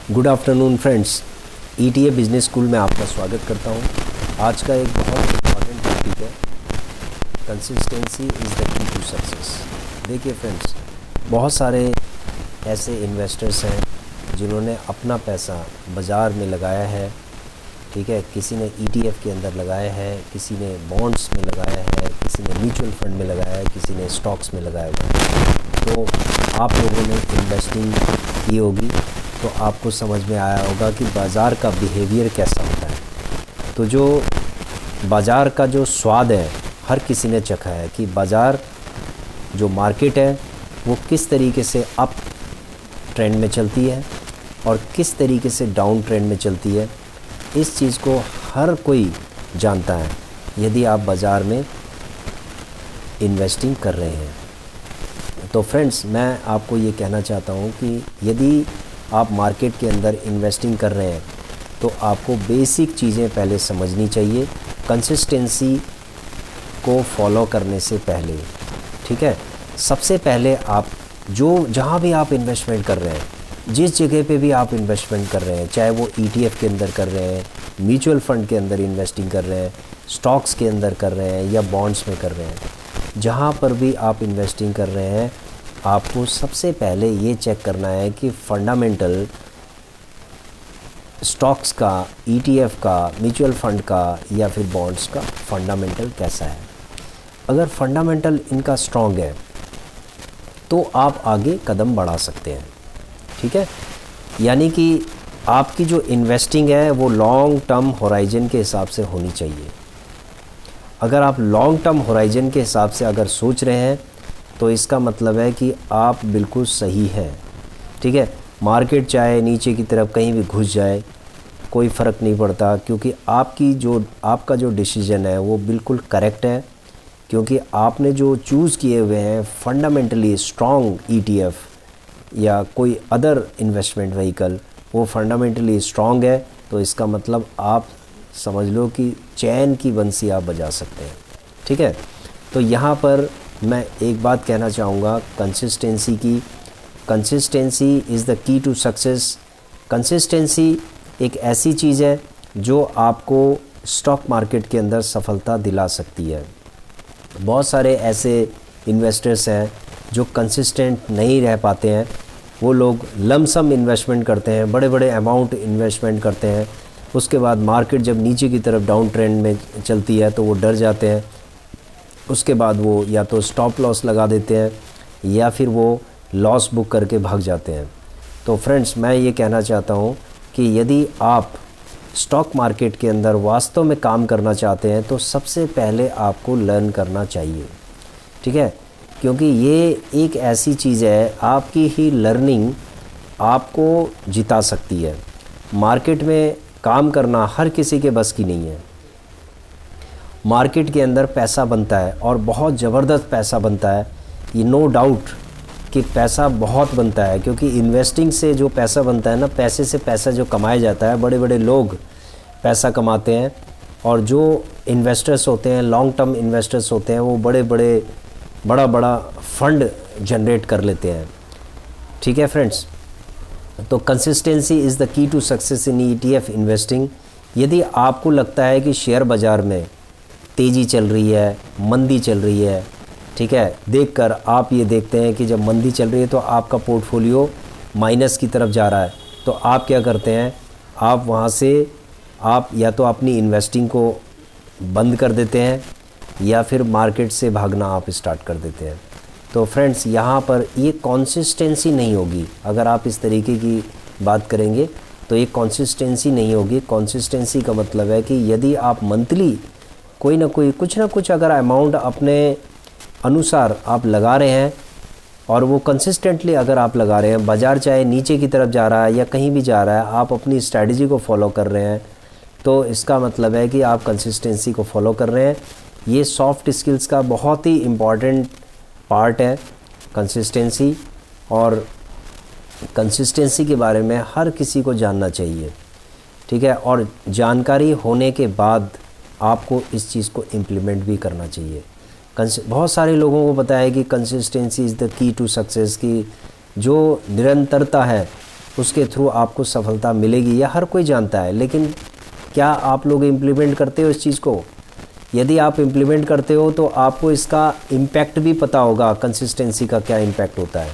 Good afternoon friends, ETA business school में आपका स्वागत करता हूं। आज का एक बहुत इम्पॉर्टेंट टॉपिक है, consistency is the key to success. देखिए फ्रेंड्स, बहुत सारे ऐसे इन्वेस्टर्स हैं जिन्होंने अपना पैसा बाज़ार में लगाया है, ठीक है। किसी ने ईटीएफ के अंदर लगाया है, किसी ने बॉन्ड्स में लगाया है, किसी ने म्यूचुअल फंड में लगाया है, किसी ने स्टॉक्स में लगाया हुआ है। तो आप लोगों ने इन्वेस्टिंग की होगी तो आपको समझ में आया होगा कि बाज़ार का बिहेवियर कैसा होता है। तो जो बाज़ार का जो स्वाद है हर किसी ने चखा है कि बाज़ार जो मार्केट है वो किस तरीके से अप ट्रेंड में चलती है और किस तरीके से डाउन ट्रेंड में चलती है। इस चीज़ को हर कोई जानता है यदि आप बाज़ार में इन्वेस्टिंग कर रहे हैं। तो फ्रेंड्स, मैं आपको ये कहना चाहता हूँ कि यदि आप मार्केट के अंदर इन्वेस्टिंग कर रहे हैं तो आपको बेसिक चीज़ें पहले समझनी चाहिए कंसिस्टेंसी को फॉलो करने से पहले, ठीक है। सबसे पहले आप जहाँ भी आप इन्वेस्टमेंट कर रहे हैं, जिस जगह पे भी आप इन्वेस्टमेंट कर रहे हैं, चाहे वो ईटीएफ के अंदर कर रहे हैं, म्यूचुअल फ़ंड के अंदर इन्वेस्टिंग कर रहे हैं, स्टॉक्स के अंदर कर रहे हैं या बॉन्ड्स में कर रहे हैं, जहाँ पर भी आप इन्वेस्टिंग कर रहे हैं, आपको सबसे पहले ये चेक करना है कि फंडामेंटल स्टॉक्स का, ईटीएफ का, म्यूचुअल फ़ंड का या फिर बॉन्ड्स का फंडामेंटल कैसा है। अगर फंडामेंटल इनका स्ट्रॉन्ग है तो आप आगे कदम बढ़ा सकते हैं, ठीक है। यानी कि आपकी जो इन्वेस्टिंग है वो लॉन्ग टर्म होराइजन के हिसाब से होनी चाहिए। अगर आप लॉन्ग टर्म होराइजन के हिसाब से अगर सोच रहे हैं तो इसका मतलब है कि आप बिल्कुल सही हैं, ठीक है। मार्केट चाहे नीचे की तरफ कहीं भी घुस जाए कोई फ़र्क नहीं पड़ता, क्योंकि आपका जो डिसीजन है वो बिल्कुल करेक्ट है, क्योंकि आपने जो चूज़ किए हुए हैं फंडामेंटली स्ट्रॉन्ग ईटीएफ या कोई अदर इन्वेस्टमेंट व्हीकल वो फंडामेंटली स्ट्रॉन्ग है। तो इसका मतलब आप समझ लो कि चैन की बंसी आप बजा सकते हैं, ठीक है। तो यहाँ पर मैं एक बात कहना चाहूँगा कंसिस्टेंसी की। Consistency is the key to success. Consistency एक ऐसी चीज़ है जो आपको स्टॉक मार्केट के अंदर सफलता दिला सकती है। बहुत सारे ऐसे इन्वेस्टर्स हैं जो कंसिस्टेंट नहीं रह पाते हैं। वो लोग लमसम इन्वेस्टमेंट करते हैं, बड़े बड़े अमाउंट इन्वेस्टमेंट करते हैं, उसके बाद मार्केट जब नीचे की तरफ डाउन ट्रेंड में चलती है तो वो डर जाते हैं। उसके बाद वो या तो स्टॉप लॉस लगा देते हैं या फिर वो लॉस बुक करके भाग जाते हैं। तो फ्रेंड्स, मैं ये कहना चाहता हूँ कि यदि आप स्टॉक मार्केट के अंदर वास्तव में काम करना चाहते हैं तो सबसे पहले आपको लर्न करना चाहिए, ठीक है। क्योंकि ये एक ऐसी चीज़ है, आपकी ही लर्निंग आपको जिता सकती है। मार्केट में काम करना हर किसी के बस की नहीं है। मार्केट के अंदर पैसा बनता है और बहुत ज़बरदस्त पैसा बनता है, ये नो डाउट कि पैसा बहुत बनता है, क्योंकि इन्वेस्टिंग से जो पैसा बनता है ना, पैसे से पैसा जो कमाया जाता है, बड़े बड़े लोग पैसा कमाते हैं और जो इन्वेस्टर्स होते हैं, लॉन्ग टर्म इन्वेस्टर्स होते हैं, वो बड़ा बड़ा फंड जनरेट कर लेते हैं, ठीक है फ्रेंड्स। तो consistency is the key to success in ETF investing. यदि आपको लगता है कि शेयर बाज़ार में तेज़ी चल रही है, मंदी चल रही है, ठीक है, देखकर आप ये देखते हैं कि जब मंदी चल रही है तो आपका पोर्टफोलियो माइनस की तरफ जा रहा है, तो आप क्या करते हैं, आप वहाँ से आप या तो अपनी इन्वेस्टिंग को बंद कर देते हैं या फिर मार्केट से भागना आप स्टार्ट कर देते हैं। तो फ्रेंड्स, यहाँ पर ये कंसिस्टेंसी नहीं होगी। अगर आप इस तरीके की बात करेंगे तो ये कंसिस्टेंसी नहीं होगी। कंसिस्टेंसी का मतलब है कि यदि आप मंथली कोई ना कोई कुछ ना कुछ अगर अमाउंट अपने अनुसार आप लगा रहे हैं और वो कंसिस्टेंटली अगर आप लगा रहे हैं, बाज़ार चाहे नीचे की तरफ जा रहा है या कहीं भी जा रहा है, आप अपनी स्ट्रैटेजी को फॉलो कर रहे हैं, तो इसका मतलब है कि आप कंसिस्टेंसी को फॉलो कर रहे हैं। ये सॉफ्ट स्किल्स का बहुत ही इम्पॉर्टेंट पार्ट है कंसिस्टेंसी, और कंसिस्टेंसी के बारे में हर किसी को जानना चाहिए, ठीक है। और जानकारी होने के बाद आपको इस चीज़ को इम्प्लीमेंट भी करना चाहिए। बहुत सारे लोगों को पता है कि consistency is the key to success, की जो निरंतरता है उसके थ्रू आपको सफलता मिलेगी, या हर कोई जानता है, लेकिन क्या आप लोग इम्प्लीमेंट करते हो इस चीज़ को? यदि आप इम्प्लीमेंट करते हो तो आपको इसका इम्पैक्ट भी पता होगा, कंसिस्टेंसी का क्या इम्पैक्ट होता है।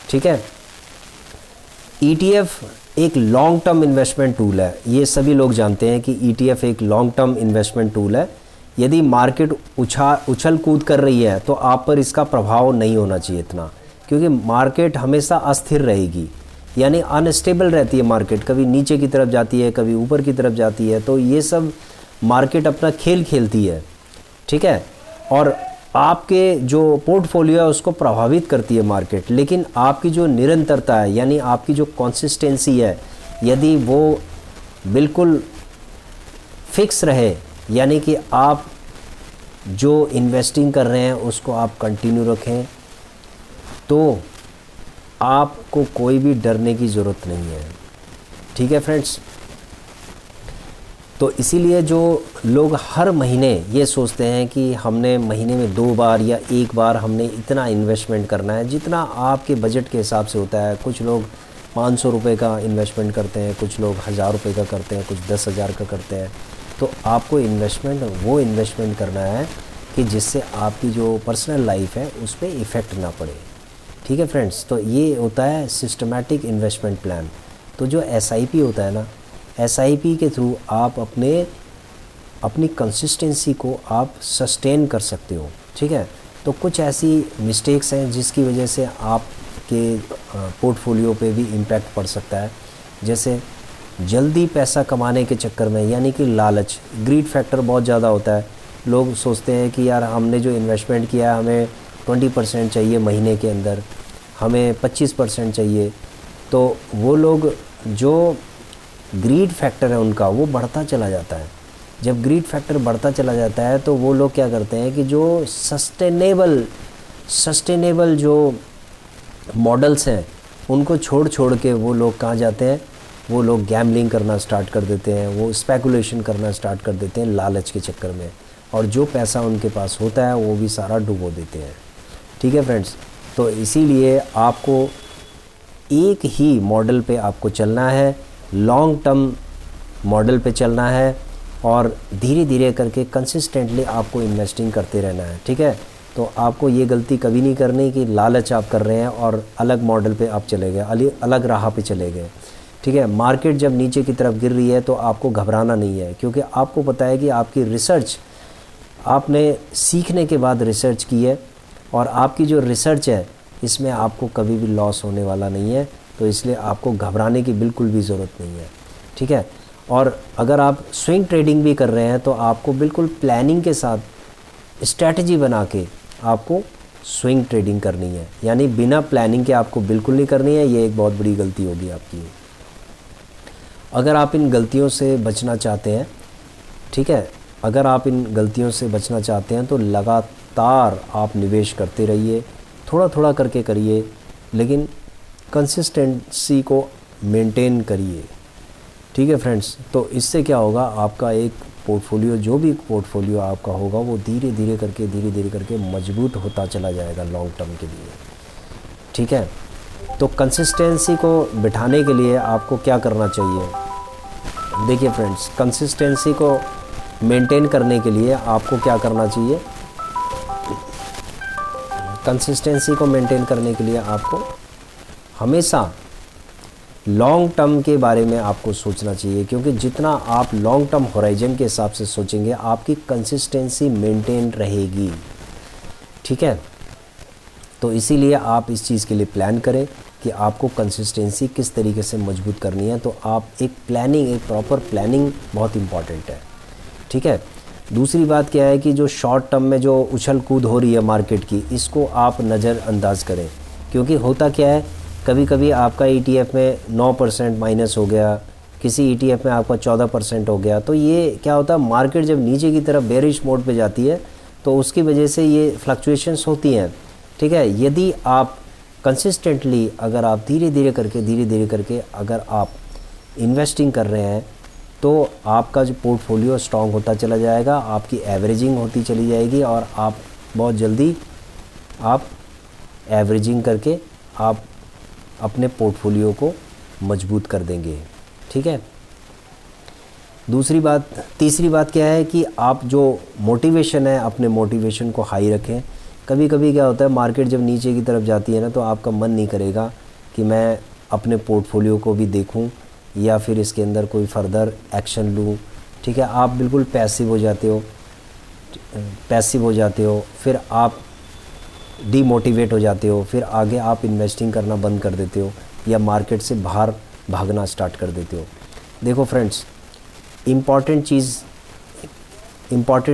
ठीक है, ETF एक लॉन्ग टर्म इन्वेस्टमेंट टूल है। ये सभी लोग जानते हैं कि ETF एक लॉन्ग टर्म इन्वेस्टमेंट टूल है। यदि मार्केट उछल कूद कर रही है तो आप पर इसका प्रभाव नहीं होना चाहिए इतना, क्योंकि मार्केट हमेशा अस्थिर रहेगी, यानी अनस्टेबल रहती है मार्केट, कभी नीचे की तरफ जाती है, कभी ऊपर की तरफ जाती है। तो ये सब मार्केट अपना खेल खेलती है। ठीक है, और आपके जो पोर्टफोलियो है उसको प्रभावित करती है मार्केट, लेकिन आपकी जो निरंतरता है, यानी आपकी जो कंसिस्टेंसी है, यदि वो बिल्कुल फिक्स रहे, यानी कि आप जो इन्वेस्टिंग कर रहे हैं उसको आप कंटिन्यू रखें, तो आपको कोई भी डरने की ज़रूरत नहीं है। ठीक है फ्रेंड्स, तो इसीलिए जो लोग हर महीने ये सोचते हैं कि हमने महीने में 2 बार या 1 बार हमने इतना इन्वेस्टमेंट करना है, जितना आपके बजट के हिसाब से होता है। कुछ लोग 500 रुपये का इन्वेस्टमेंट करते हैं, कुछ लोग 1000 रुपये का करते हैं, कुछ 10,000 का करते हैं। तो आपको वो इन्वेस्टमेंट करना है कि जिससे आपकी जो पर्सनल लाइफ है उस पर इफ़ेक्ट ना पड़े। ठीक है फ्रेंड्स, तो ये होता है सिस्टमैटिक इन्वेस्टमेंट प्लान। तो जो SIP होता है ना, SIP के थ्रू आप अपनी कंसिस्टेंसी को आप सस्टेन कर सकते हो। ठीक है, तो कुछ ऐसी मिस्टेक्स हैं जिसकी वजह से आपके पोर्टफोलियो पे भी इम्पैक्ट पड़ सकता है। जैसे जल्दी पैसा कमाने के चक्कर में, यानी कि लालच, ग्रीड फैक्टर बहुत ज़्यादा होता है। लोग सोचते हैं कि यार हमने जो इन्वेस्टमेंट किया है हमें 20% चाहिए महीने के अंदर, हमें 25% चाहिए। तो वो लोग जो ग्रीड फैक्टर है उनका वो बढ़ता चला जाता है। जब ग्रीड फैक्टर बढ़ता चला जाता है तो वो लोग क्या करते हैं कि जो सस्टेनेबल जो मॉडल्स हैं उनको छोड़ के वो लोग कहाँ जाते हैं, वो लोग गैम्बलिंग करना स्टार्ट कर देते हैं, वो स्पेकुलेशन करना स्टार्ट कर देते हैं लालच के चक्कर में, और जो पैसा उनके पास होता है वो भी सारा डुबो देते हैं। ठीक है फ्रेंड्स, तो इसीलिए आपको एक ही मॉडल पे आपको चलना है, लॉन्ग टर्म मॉडल पे चलना है, और धीरे धीरे करके कंसिस्टेंटली आपको इन्वेस्टिंग करते रहना है। ठीक है, तो आपको ये गलती कभी नहीं करनी कि लालच आप कर रहे हैं और अलग मॉडल पे आप चले गए, अलग राह पे चले गए। ठीक है, मार्केट जब नीचे की तरफ गिर रही है तो आपको घबराना नहीं है, क्योंकि आपको पता है कि आपकी रिसर्च, आपने सीखने के बाद रिसर्च की है, और आपकी जो रिसर्च है इसमें आपको कभी भी लॉस होने वाला नहीं है। तो इसलिए आपको घबराने की बिल्कुल भी ज़रूरत नहीं है। ठीक है, और अगर आप स्विंग ट्रेडिंग भी कर रहे हैं तो आपको बिल्कुल प्लानिंग के साथ स्ट्रैटेजी बना के आपको स्विंग ट्रेडिंग करनी है, यानी बिना प्लानिंग के आपको बिल्कुल नहीं करनी है। ये एक बहुत बड़ी गलती होगी आपकी। अगर आप इन गलतियों से बचना चाहते हैं, ठीक है, अगर आप इन गलतियों से बचना चाहते हैं तो लगातार आप निवेश करते रहिए, थोड़ा थोड़ा करके करिए, लेकिन कंसिस्टेंसी को मेंटेन करिए। ठीक है फ्रेंड्स, तो इससे क्या होगा, आपका एक पोर्टफोलियो, जो भी पोर्टफोलियो आपका होगा वो धीरे धीरे करके मजबूत होता चला जाएगा लॉन्ग टर्म के लिए। ठीक है, तो कंसिस्टेंसी को बिठाने के लिए आपको क्या करना चाहिए? देखिए फ्रेंड्स, कंसिस्टेंसी को मेंटेन करने के लिए आपको क्या करना चाहिए? कंसिस्टेंसी को मेंटेन करने के लिए आपको हमेशा लॉन्ग टर्म के बारे में आपको सोचना चाहिए, क्योंकि जितना आप लॉन्ग टर्म होराइजन के हिसाब से सोचेंगे आपकी कंसिस्टेंसी मेंटेन रहेगी। ठीक है, तो इसीलिए आप इस चीज़ के लिए प्लान करें कि आपको कंसिस्टेंसी किस तरीके से मजबूत करनी है। तो आप एक प्रॉपर प्लानिंग बहुत इम्पॉर्टेंट है। ठीक है, दूसरी बात क्या है कि जो शॉर्ट टर्म में जो उछल कूद हो रही है मार्केट की, इसको आप नज़रअंदाज करें, क्योंकि होता क्या है, कभी कभी आपका ETF में 9% माइनस हो गया, किसी ETF में आपका 14% हो गया। तो ये क्या होता है, मार्केट जब नीचे की तरफ बेरिश मोड पे जाती है तो उसकी वजह से ये फ्लक्चुएशंस होती हैं। ठीक है, यदि आप कंसिस्टेंटली, अगर आप धीरे धीरे करके अगर आप इन्वेस्टिंग कर रहे हैं तो आपका जो पोर्टफोलियो स्ट्रॉन्ग होता चला जाएगा, आपकी एवरेजिंग होती चली जाएगी, और आप बहुत जल्दी आप एवरेजिंग करके आप अपने पोर्टफोलियो को मजबूत कर देंगे। ठीक है। तीसरी बात क्या है कि आप जो मोटिवेशन है, अपने मोटिवेशन को हाई रखें। कभी कभी क्या होता है, मार्केट जब नीचे की तरफ जाती है ना, तो आपका मन नहीं करेगा कि मैं अपने पोर्टफोलियो को भी देखूं या फिर इसके अंदर कोई फर्दर एक्शन लूं। ठीक है। आप बिल्कुल पैसिव हो जाते हो, फिर आप डीमोटिवेट हो जाते हो, फिर आगे आप इन्वेस्टिंग करना बंद कर देते हो या मार्केट से बाहर भागना स्टार्ट कर देते हो। देखो फ्रेंड्स, इम्पॉर्टेंट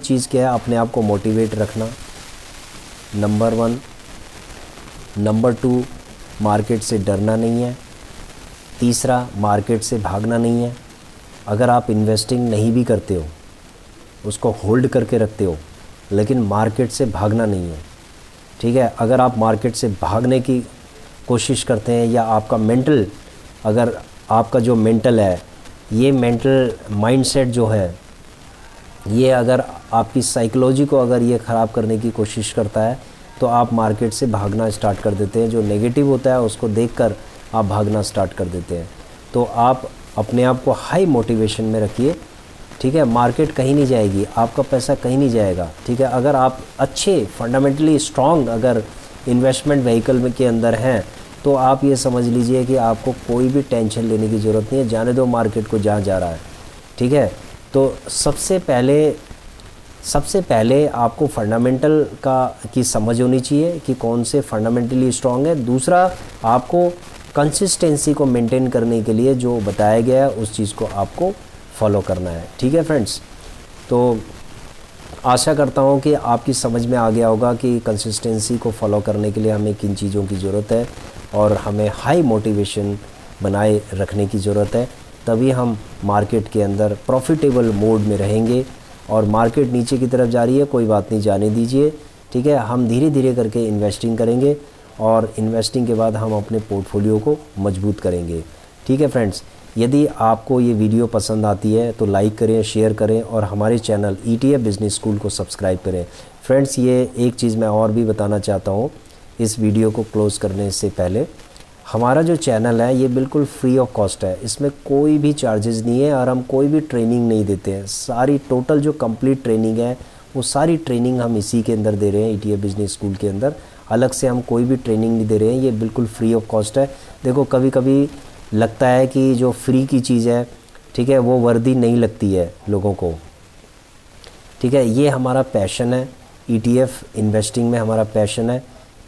चीज़ क्या है, अपने आप को मोटिवेट रखना, नंबर 1। नंबर 2, मार्केट से डरना नहीं है। तीसरा, मार्केट से भागना नहीं है। अगर आप इन्वेस्टिंग नहीं भी करते हो, उसको होल्ड करके रखते हो, लेकिन मार्केट से भागना नहीं है। ठीक है। अगर आप मार्केट से भागने की कोशिश करते हैं या अगर आपका जो मेंटल है, ये मेंटल माइंडसेट जो है, ये अगर आपकी साइकोलॉजी को अगर ये ख़राब करने की कोशिश करता है, तो आप मार्केट से भागना स्टार्ट कर देते हैं। जो नेगेटिव होता है उसको देखकर आप भागना स्टार्ट कर देते हैं। तो आप अपने आप को हाई मोटिवेशन में रखिए। ठीक है। मार्केट कहीं नहीं जाएगी, आपका पैसा कहीं नहीं जाएगा। ठीक है। अगर आप अच्छे फंडामेंटली स्ट्रॉन्ग अगर इन्वेस्टमेंट व्हीकल के अंदर हैं, तो आप ये समझ लीजिए कि आपको कोई भी टेंशन लेने की ज़रूरत नहीं है। जाने दो मार्केट को जहाँ जा रहा है। ठीक है। तो सबसे पहले आपको फंडामेंटल की समझ होनी चाहिए कि कौन से फंडामेंटली स्ट्रॉन्ग है। दूसरा, आपको कंसिस्टेंसी को मेंटेन करने के लिए जो बताया गया है, उस चीज़ को आपको फॉलो करना है। ठीक है फ्रेंड्स। तो आशा करता हूँ कि आपकी समझ में आ गया होगा कि कंसिस्टेंसी को फॉलो करने के लिए हमें किन चीज़ों की ज़रूरत है और हमें हाई मोटिवेशन बनाए रखने की ज़रूरत है। तभी हम मार्केट के अंदर प्रॉफिटेबल मोड में रहेंगे। और मार्केट नीचे की तरफ जा रही है, कोई बात नहीं, जाने दीजिए। ठीक है। हम धीरे धीरे करके इन्वेस्टिंग करेंगे और इन्वेस्टिंग के बाद हम अपने पोर्टफोलियो को मजबूत करेंगे। ठीक है फ्रेंड्स। यदि आपको ये वीडियो पसंद आती है तो लाइक करें, शेयर करें और हमारे चैनल ETF बिज़नेस स्कूल को सब्सक्राइब करें। फ्रेंड्स, ये एक चीज़ मैं और भी बताना चाहता हूँ इस वीडियो को क्लोज़ करने से पहले। हमारा जो चैनल है ये बिल्कुल फ्री ऑफ कॉस्ट है, इसमें कोई भी चार्जेस नहीं है और हम कोई भी ट्रेनिंग नहीं देते हैं। सारी टोटल जो कंप्लीट ट्रेनिंग है, वो सारी ट्रेनिंग हम इसी के अंदर दे रहे हैं, ETF बिज़नेस स्कूल के अंदर। अलग से हम कोई भी ट्रेनिंग नहीं दे रहे हैं, ये बिल्कुल फ्री ऑफ कॉस्ट है। देखो, कभी कभी लगता है कि जो फ्री की चीज़ है, ठीक है, वो वर्दी नहीं लगती है लोगों को। ठीक है। ये हमारा पैशन है, ETF इन्वेस्टिंग में हमारा पैशन है।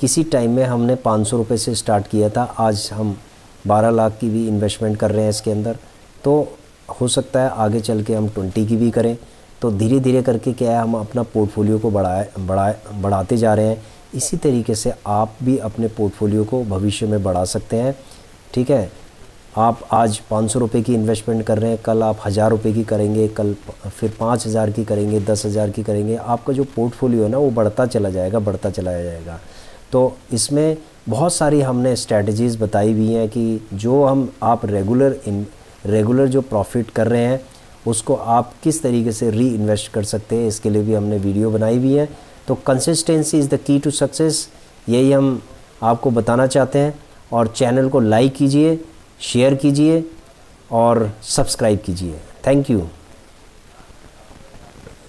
किसी टाइम में हमने 500 रुपये से स्टार्ट किया था, आज हम 12 लाख की भी इन्वेस्टमेंट कर रहे हैं इसके अंदर। तो हो सकता है आगे चल के हम 20 की भी करें। तो धीरे धीरे करके क्या है, हम अपना पोर्टफोलियो को बढ़ाते जा रहे हैं। इसी तरीके से आप भी अपने पोर्टफोलियो को भविष्य में बढ़ा सकते हैं। ठीक है। आप आज 500 रुपये की इन्वेस्टमेंट कर रहे हैं, कल आप 1000 रुपये की करेंगे, कल फिर 5000 की करेंगे, 10,000 की करेंगे। आपका जो पोर्टफोलियो है ना, वो बढ़ता चला जाएगा। तो इसमें बहुत सारी हमने स्ट्रैटेजीज़ बताई हुई हैं कि जो आप रेगुलर जो प्रॉफिट कर रहे हैं, उसको आप किस तरीके से री इन्वेस्ट कर सकते हैं, इसके लिए भी हमने वीडियो बनाई हुई है। तो consistency is the key to success, यही हम आपको बताना चाहते हैं। और चैनल को लाइक कीजिए, शेयर कीजिए और सब्सक्राइब कीजिए। Thank you.